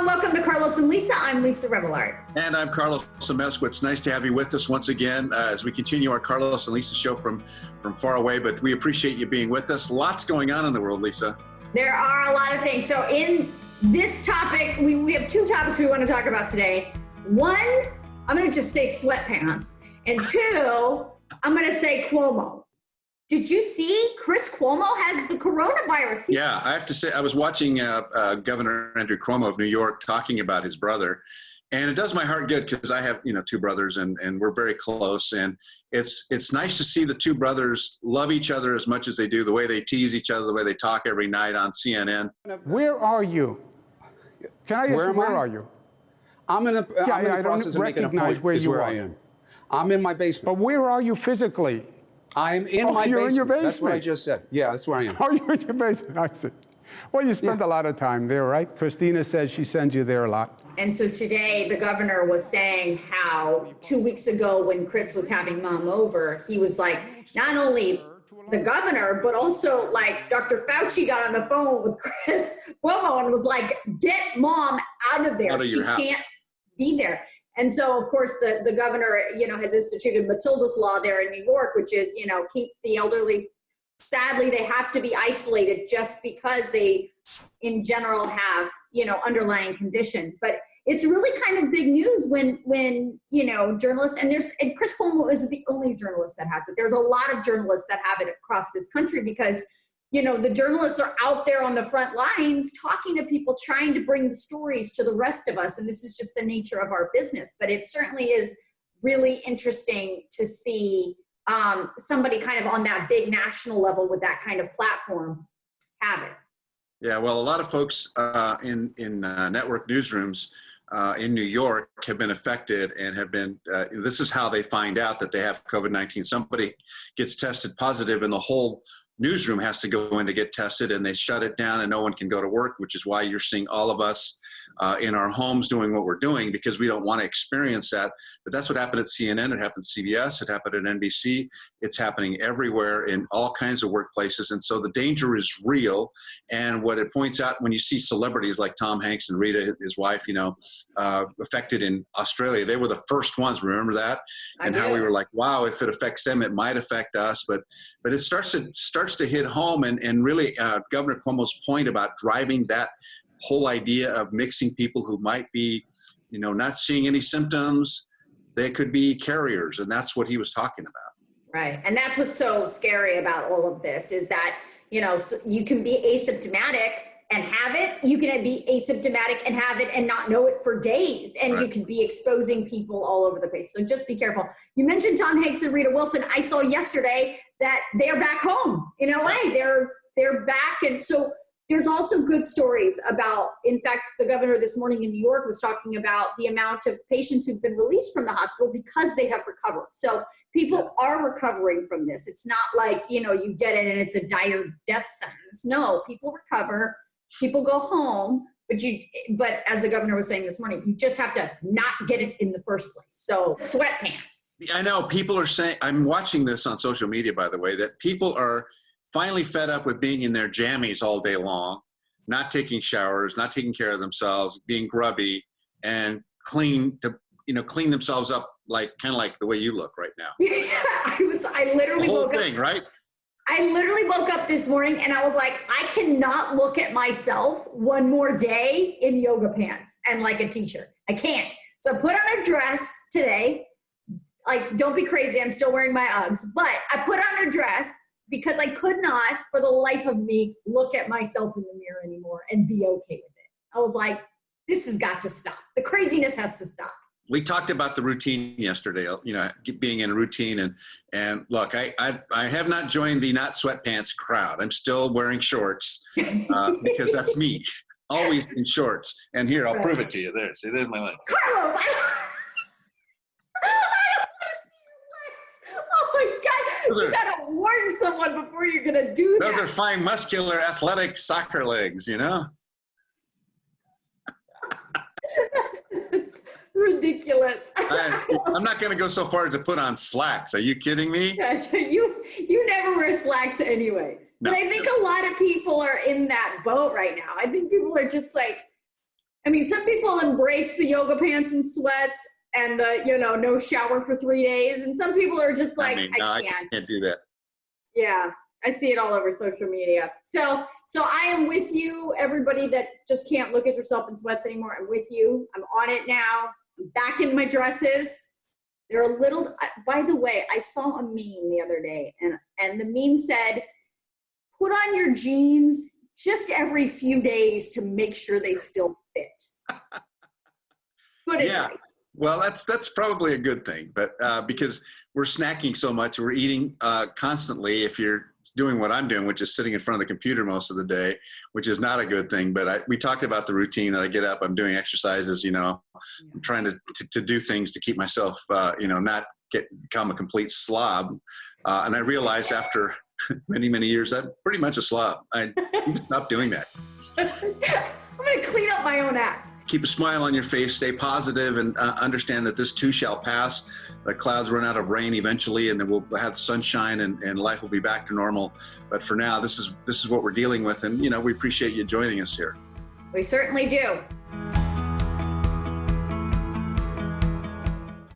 and welcome to Carlos and Lisa. I'm Lisa Remillard. And I'm Carlos Amezcua. It's nice to have you with us once again as we continue our Carlos and Lisa show from far away, but we appreciate you being with us. Lots going on in the world, Lisa. There are a lot of things. So in this topic, we have two topics we want to talk about today. One, I'm going to just say sweatpants. And two, I'm going to say Cuomo. Did you see Chris Cuomo has the coronavirus? Yeah, I have to say, I was watching Governor Andrew Cuomo of New York talking about his brother, and it does my heart good because I have, two brothers and we're very close. And it's nice to see the two brothers love each other as much as they do, the way they tease each other, the way they talk every night on CNN. Where are you? Can I ask where you, where are you? I'm in the process of making a point where I am. I'm in my basement. But where are you physically? I'm in my you're basement. In your basement. That's what I just said. Yeah, that's where I am. Oh, you're in your basement. I see. Well, you spend a lot of time there, right? Christina says she sends you there a lot. And so today the governor was saying how 2 weeks ago when Chris was having mom over, he was like, not only the governor, but also like Dr. Fauci got on the phone with Chris Cuomo and was like, get mom out of there. She can't be there. And so, of course, the governor, has instituted Matilda's Law there in New York, which is, keep the elderly. Sadly, they have to be isolated just because they, in general, have, underlying conditions. But it's really kind of big news when journalists, and Chris Cuomo isn't the only journalist that has it. There's a lot of journalists that have it across this country because the journalists are out there on the front lines talking to people, trying to bring the stories to the rest of us. And this is just the nature of our business. But it certainly is really interesting to see somebody kind of on that big national level with that kind of platform have it. Yeah, well, a lot of folks in network newsrooms in New York have been affected and have been, this is how they find out that they have COVID-19. Somebody gets tested positive and the whole newsroom has to go in to get tested, and they shut it down and no one can go to work, which is why you're seeing all of us in our homes doing what we're doing because we don't want to experience that. But that's what happened at CNN. It happened at CBS. It happened at NBC. It's happening everywhere in all kinds of workplaces. And so the danger is real. And what it points out when you see celebrities like Tom Hanks and Rita, his wife, affected in Australia, they were the first ones. Remember that? And how we were like, wow, if it affects them, it might affect us. But it starts to hit home. And really Governor Cuomo's point about driving that whole idea of mixing people who might be, not seeing any symptoms, they could be carriers. And that's what he was talking about. Right. And that's what's so scary about all of this is that, you can be asymptomatic and have it. You can be asymptomatic and have it and not know it for days. And you can be exposing people all over the place. So just be careful. You mentioned Tom Hanks and Rita Wilson. I saw yesterday that they're back home in LA. They're back. And so there's also good stories about, in fact, the governor this morning in New York was talking about the amount of patients who've been released from the hospital because they have recovered. So people are recovering from this. It's not like, you get it and it's a dire death sentence. No, people recover, people go home, but as the governor was saying this morning, you just have to not get it in the first place. So sweatpants. I know people are saying, I'm watching this on social media, by the way, that people are finally fed up with being in their jammies all day long, not taking showers, not taking care of themselves, being grubby, and clean themselves up kind of like the way you look right now. I literally woke up. Right? I literally woke up this morning and I was like, I cannot look at myself one more day in yoga pants and like a t-shirt. I can't. So I put on a dress today. Like, don't be crazy. I'm still wearing my Uggs, but I put on a dress because I could not, for the life of me, look at myself in the mirror anymore and be okay with it. I was like, this has got to stop. The craziness has to stop. We talked about the routine yesterday, being in a routine. And look, I have not joined the not sweatpants crowd. I'm still wearing shorts because that's me, always in shorts. And here, I'll prove it to you. There's my leg. Carlos, you gotta warn someone before you're gonna do that. Those are fine, muscular, athletic soccer legs, It's ridiculous. I'm not gonna go so far as to put on slacks. Are you kidding me? You never wear slacks anyway. No. But I think a lot of people are in that boat right now. I think people are just like, I mean, some people embrace the yoga pants and sweats and the, no shower for 3 days. And some people are just like, I can't do that. Yeah, I see it all over social media. So I am with you, everybody that just can't look at yourself in sweats anymore. I'm with you. I'm on it now. I'm back in my dresses. They're a little, by the way, I saw a meme the other day, and the meme said, put on your jeans just every few days to make sure they still fit. Good advice. Well, that's probably a good thing, but because we're snacking so much, we're eating constantly. If you're doing what I'm doing, which is sitting in front of the computer most of the day, which is not a good thing. But we talked about the routine that I get up, I'm doing exercises, I'm trying to do things to keep myself, not become a complete slob. And I realized after many, many years, I'm pretty much a slob. I need to stop doing that. I'm going to clean up my own act. Keep a smile on your face, stay positive, and understand that this too shall pass. The clouds run out of rain eventually, and then we'll have sunshine, and life will be back to normal. But for now, this is what we're dealing with, and we appreciate you joining us here. We certainly do.